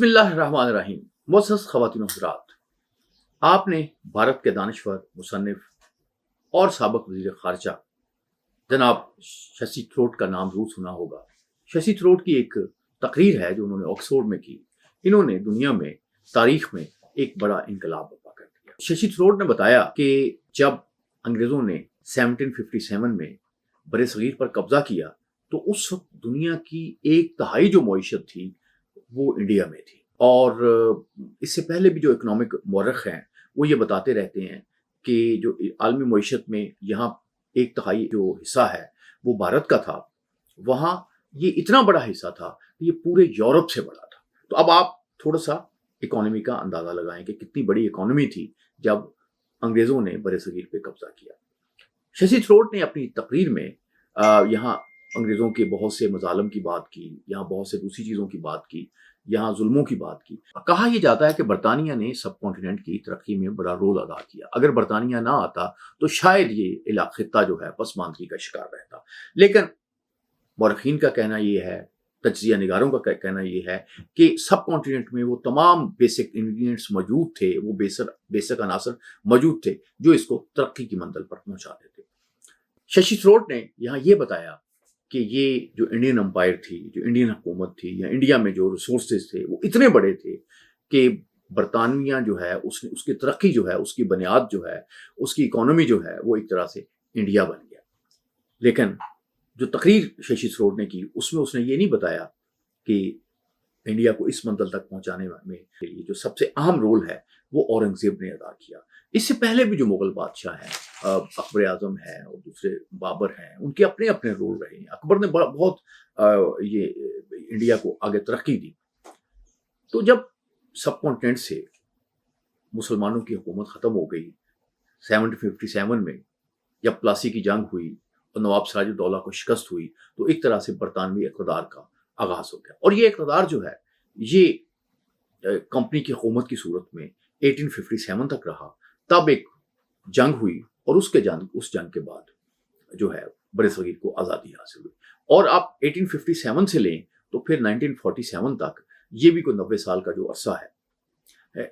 बिस्मिल्लाहिर्रहमानिर्रहीम। मुअज़्ज़ज़ ख़वातीन व हज़रात, आपने भारत के दानिश्वर, मुसन्निफ़ और साबिक़ वज़ीर ख़ारिजा जनाब शशि थरूर का नाम ज़रूर सुना होगा। शशि थरूर की एक तकरीर है जो उन्होंने ऑक्सफोर्ड में की। इन्होंने दुनिया में, तारीख़ में एक बड़ा इनकलाब बर्पा कर दिया। शशि थरूर ने बताया कि जब अंग्रेज़ों ने 1757 में बरे-सग़ीर पर कब्ज़ा किया तो उस वक्त दुनिया की 1/3 जो मईशत थी वो इंडिया में थी। और इससे पहले भी जो इकोनॉमिक मौरख़ हैं वो ये बताते रहते हैं कि जो आलमी मईशत में यहाँ 1/3 जो हिस्सा है वो भारत का था, वहाँ ये इतना बड़ा हिस्सा था कि ये पूरे यूरोप से बड़ा था। तो अब आप थोड़ा सा इकोनॉमी का अंदाज़ा लगाएं कि कितनी बड़ी इकोनॉमी थी जब अंग्रेज़ों ने बरे-सग़ीर पे कब्ज़ा किया। शशि थरूर ने अपनी तकरीर में यहाँ अंग्रेज़ों के बहुत से मज़ालिम की बात की, यहाँ बहुत से दूसरी चीज़ों की बात की, यहाँ जुल्मों की बात की। कहा यह जाता है कि बरतानिया ने सब कॉन्टिनेंट की तरक्की में बड़ा रोल अदा किया। अगर बरतानिया ना आता तो शायद ये खित्ता जो है पसमानदगी का शिकार रहता। लेकिन मौरख़ीन का कहना ये है, तज्ज़िया निगारों का कहना ये है कि सब कॉन्टिनेंट में वो तमाम बेसिक इंग्रीडिएंट्स मौजूद थे, वो बेसिक अनासर मौजूद थे जो इसको तरक्की की मंजिल पर पहुँचाते थे। शशि थरूर ने यहाँ ये बताया कि ये जो इंडियन एम्पायर थी, जो इंडियन हुकूमत थी, या इंडिया में जो रिसोर्सेज थे वो इतने बड़े थे कि बरतानिया जो है उसकी तरक्की जो है, उसकी बुनियाद जो है, उसकी इकोनॉमी जो है वो एक तरह से इंडिया बन गया। लेकिन जो तकरीर शशि थरूर ने की उसमें उसने ये नहीं बताया कि इंडिया को इस मंजिल तक पहुंचाने में के लिए जो सबसे अहम रोल है वो औरंगज़ेब ने अदा किया। इससे पहले भी जो मुग़ल बादशाह हैं, अकबर आज़म है और दूसरे बाबर हैं, उनके अपने अपने रोल रहे हैं। अकबर ने बहुत ये इंडिया को आगे तरक्की दी। तो जब सब कॉन्टिनेंट से मुसलमानों की हुकूमत ख़त्म हो गई 1757 में, जब प्लासी की जंग हुई और नवाब सिराजुद्दौला को शिकस्त हुई, तो एक तरह से बरतानवी इक़्तिदार का आगाज़ हो गया। और ये इक़्तिदार जो है ये कंपनी की हुकूमत की सूरत में 1857 तक रहा। तब एक जंग हुई और उस जंग के बाद जो है बरे-सग़ीर को आज़ादी हासिल हुई। और आप 1857 से लें तो फिर 1947 तक ये भी कोई 90 साल का जो अरसा है,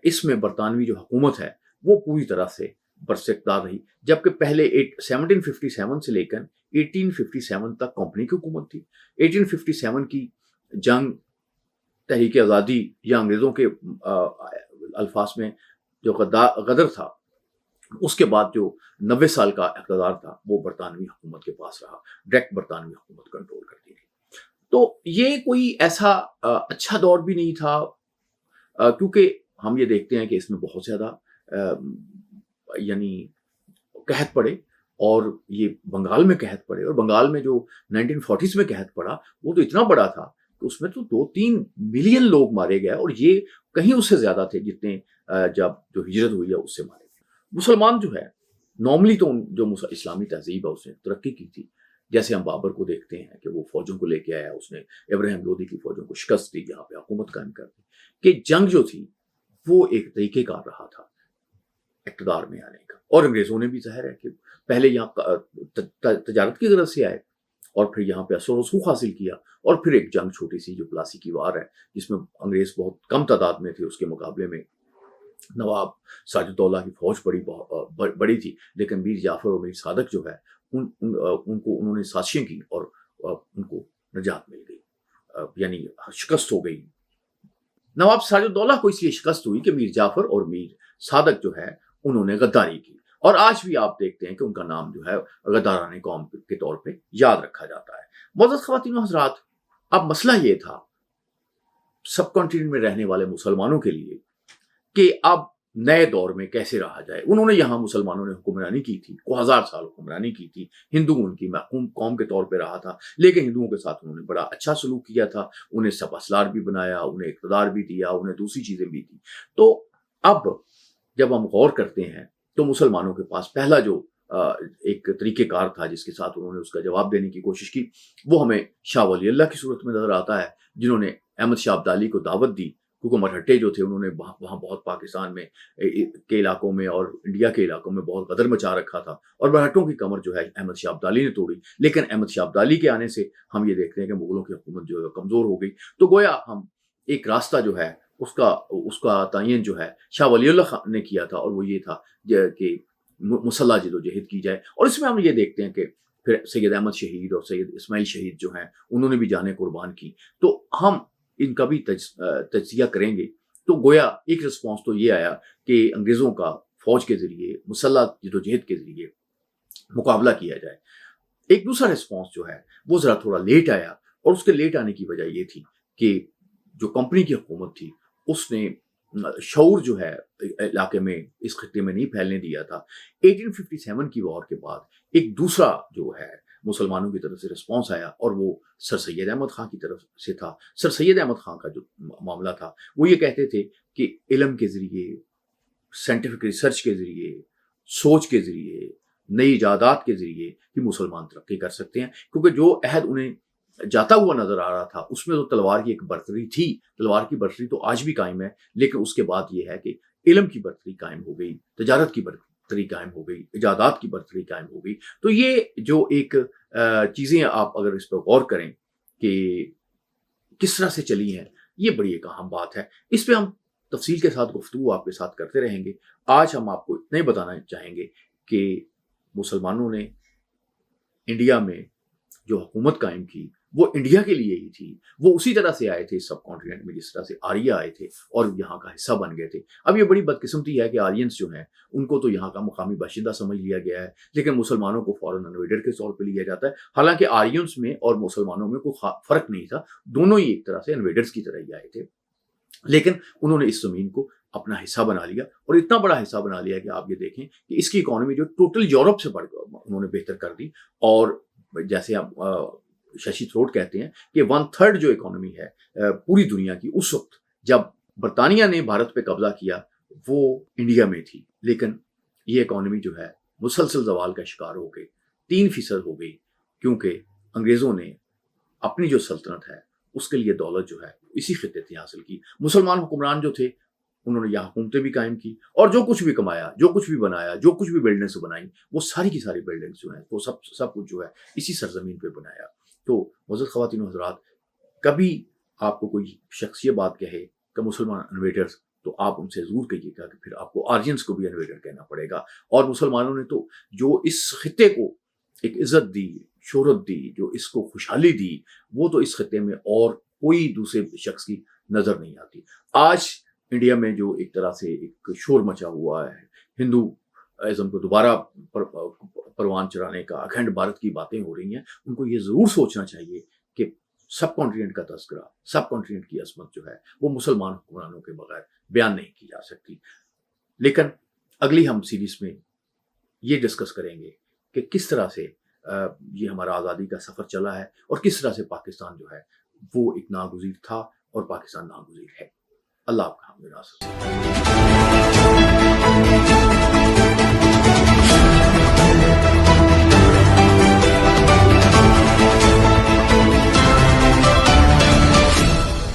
इसमें बरतानवी जो हुकूमत है वो पूरी तरह से बरइख्तियार रही। जबकि पहले 1757 से लेकर 1857 तक कंपनी की हुकूमत थी। 1857 की जंग तहरीक आज़ादी या अंग्रेज़ों के अल्फाज में जो गदर था, उसके बाद जो 90 साल का इक़्तिदार था वो बरतानवी हुकूमत के पास रहा। डायरेक्ट बरतानवी हुकूमत कंट्रोल करती थी। तो ये कोई ऐसा अच्छा दौर भी नहीं था, क्योंकि हम ये देखते हैं कि इसमें बहुत ज़्यादा यानी कहत पड़े, और ये बंगाल में कहत पड़े, और बंगाल में जो 1940s में कहत पड़ा वो तो इतना बड़ा था कि उसमें तो 2-3 मिलियन लोग मारे गए, और ये कहीं उससे ज़्यादा थे जितने जब जो हिजरत हुई है उससे मारे गए। मुसलमान जो है नॉर्मली तो जो इस्लामी तहजीब है उसने तरक्की की थी। जैसे हम बाबर को देखते हैं कि वो फ़ौजों को लेके आया, उसने इब्राहिम लोदी की फ़ौजों को शिकस्त दी, यहाँ पे हुकूमत कायम कर दी। कि जंग जो थी वो एक तरीक़ेकार रहा था इक़्तिदार में आने का। और अंग्रेज़ों ने भी ज़ाहिर है कि पहले यहाँ तजारत की गरज से आए और फिर यहाँ पे असर और रसूख हासिल किया, और फिर एक जंग छोटी सी जो प्लासी की वार है जिसमें अंग्रेज़ बहुत कम तादाद में थे, उसके मुकाबले में नवाब सिराजुद्दौला की फ़ौज बड़ी थी, लेकिन मीर जाफ़र और मीर सादक जो है उनको उन्होंने साज़िशें की और उनको निजात मिल गई, यानी शिकस्त हो गई। नवाब सिराजुद्दौला को इसलिए शिकस्त हुई कि मीर जाफ़र और मीर सादक जो है उन्होंने गद्दारी की, और आज भी आप देखते हैं कि उनका नाम जो है गद्दाराने कौम के तौर पे याद रखा जाता है। मुअज़्ज़ज़ ख़वातीन व हज़रात, अब मसला ये था सब कॉन्टिनेंट में रहने वाले मुसलमानों के लिए कि अब नए दौर में कैसे रहा जाए। उन्होंने यहाँ मुसलमानों ने हुक्मरानी की थी, को 1000 साल हुक्मरानी की थी। हिंदू उनकी महकूम कौम के तौर पे रहा था, लेकिन हिंदुओं के साथ उन्होंने बड़ा अच्छा सलूक किया था। उन्हें सपा-सलार भी बनाया, उन्हें इक़्तिदार भी दिया, उन्हें दूसरी चीज़ें भी दी। तो अब जब हम गौर करते हैं तो मुसलमानों के पास पहला जो एक तरीक़ेकार था जिसके साथ उन्होंने उसका जवाब देने की कोशिश की, वो हमें शाह वली अल्लाह की सूरत में नज़र आता है, जिन्होंने अहमद शाह अब्दाली को दावत दी। क्योंकि मरहट्टे जो थे उन्होंने वहाँ बहुत पाकिस्तान में के इलाकों में और इंडिया के इलाकों में बहुत गदर मचा रखा था, और मरहट्टों की कमर जो है अहमद शाह अब्दाली ने तोड़ी। लेकिन अहमद शाह अब्दाली के आने से हम ये देखते हैं कि मुग़लों की हुकूमत जो है कमज़ोर हो गई। तो गोया हम एक रास्ता जो है اس کا تعین جو ہے شاہ ولی اللہ خان نے کیا تھا، اور وہ یہ تھا کہ مسلح جدوجہد کی جائے. اور اس میں ہم یہ دیکھتے ہیں کہ پھر سید احمد شہید اور سید اسماعیل شہید جو ہیں انہوں نے بھی جانیں قربان کی. تو ہم ان کا بھی تجزیہ کریں گے. تو گویا ایک رسپانس تو یہ آیا کہ انگریزوں کا فوج کے ذریعے مسلح جدوجہد کے ذریعے مقابلہ کیا جائے. ایک دوسرا رسپانس جو ہے وہ ذرا تھوڑا لیٹ آیا، اور اس کے لیٹ آنے کی وجہ یہ تھی کہ جو کمپنی کی حکومت تھی اس نے شعور جو ہے علاقے میں اس خطے میں نہیں پھیلنے دیا تھا. 1857 کی وار کے بعد ایک دوسرا جو ہے مسلمانوں کی طرف سے رسپانس آیا، اور وہ سر سید احمد خان کی طرف سے تھا. سر سید احمد خان کا جو معاملہ تھا وہ یہ کہتے تھے کہ علم کے ذریعے، سائنٹیفک ریسرچ کے ذریعے، سوچ کے ذریعے، نئی ایجادات کے ذریعے ہی مسلمان ترقی کر سکتے ہیں. کیونکہ جو عہد انہیں جاتا ہوا نظر آ رہا تھا اس میں تو تلوار کی ایک برتری تھی. تلوار کی برتری تو آج بھی قائم ہے، لیکن اس کے بعد یہ ہے کہ علم کی برتری قائم ہو گئی، تجارت کی برتری قائم ہو گئی، ایجادات کی برتری قائم ہو گئی. تو یہ جو ایک چیزیں آپ اگر اس پہ غور کریں کہ کس طرح سے چلی ہیں، یہ بڑی ایک اہم بات ہے. اس پہ ہم تفصیل کے ساتھ گفتگو آپ کے ساتھ کرتے رہیں گے. آج ہم آپ کو اتنا ہی بتانا چاہیں گے کہ مسلمانوں نے انڈیا میں جو حکومت قائم کی وہ انڈیا کے لیے ہی تھی. وہ اسی طرح سے آئے تھے سب کانٹیننٹ میں جس طرح سے آریہ آئے تھے اور یہاں کا حصہ بن گئے تھے. اب یہ بڑی بدقسمتی ہے کہ آرینس جو ہیں ان کو تو یہاں کا مقامی باشندہ سمجھ لیا گیا ہے، لیکن مسلمانوں کو فورن انویڈر کے طور پہ لیا جاتا ہے. حالانکہ آرینس میں اور مسلمانوں میں کوئی فرق نہیں تھا، دونوں ہی ایک طرح سے انویڈرز کی طرح ہی آئے تھے. لیکن انہوں نے اس زمین کو اپنا حصہ بنا لیا، اور اتنا بڑا حصہ بنا لیا کہ آپ یہ دیکھیں کہ اس کی اکانومی جو ٹوٹل یورپ سے بڑھ کر انہوں نے بہتر کر دی. اور جیسے آپ ششی تھروٹ کہتے ہیں کہ 1/3 جو اکانومی ہے پوری دنیا کی اس وقت جب برطانیہ نے بھارت پہ قبضہ کیا وہ انڈیا میں تھی. لیکن یہ اکانومی جو ہے مسلسل زوال کا شکار ہو گئی، 3% ہو گئی، کیونکہ انگریزوں نے اپنی جو سلطنت ہے اس کے لیے دولت جو ہے اسی خطے سے حاصل کی. مسلمان حکمران جو تھے انہوں نے یہاں حکومتیں بھی قائم کی، اور جو کچھ بھی کمایا، جو کچھ بھی بنایا، جو کچھ بھی بلڈنگز بنائی، وہ ساری کی ساری بلڈنگز جو ہیں وہ سب کچھ جو ہے اسی سرزمین پہ بنایا. تو معزز خواتین و حضرات، کبھی آپ کو کوئی شخص یہ بات کہے کہ مسلمان انویڈرز، تو آپ ان سے ضرور کہیے گا کہ پھر آپ کو آرینس کو بھی انویڈر کہنا پڑے گا. اور مسلمانوں نے تو جو اس خطے کو ایک عزت دی، شہرت دی، جو اس کو خوشحالی دی، وہ تو اس خطے میں اور کوئی دوسرے شخص کی نظر نہیں آتی. آج انڈیا میں جو ایک طرح سے ایک شور مچا ہوا ہے، ہندو ازم کو دوبارہ پروان چڑھانے کا، اکھنڈ بھارت کی باتیں ہو رہی ہیں، ان کو یہ ضرور سوچنا چاہیے کہ سب کانٹیننٹ کا تذکرہ، سب کانٹیننٹ کی عظمت جو ہے وہ مسلمان حکمرانوں کے بغیر بیان نہیں کی جا سکتی. لیکن اگلی ہم سیریز میں یہ ڈسکس کریں گے کہ کس طرح سے یہ ہمارا آزادی کا سفر چلا ہے، اور کس طرح سے پاکستان جو ہے وہ ایک ناگزیر تھا اور پاکستان ناگزیر ہے. اللہ آپ کا حامد ناصر.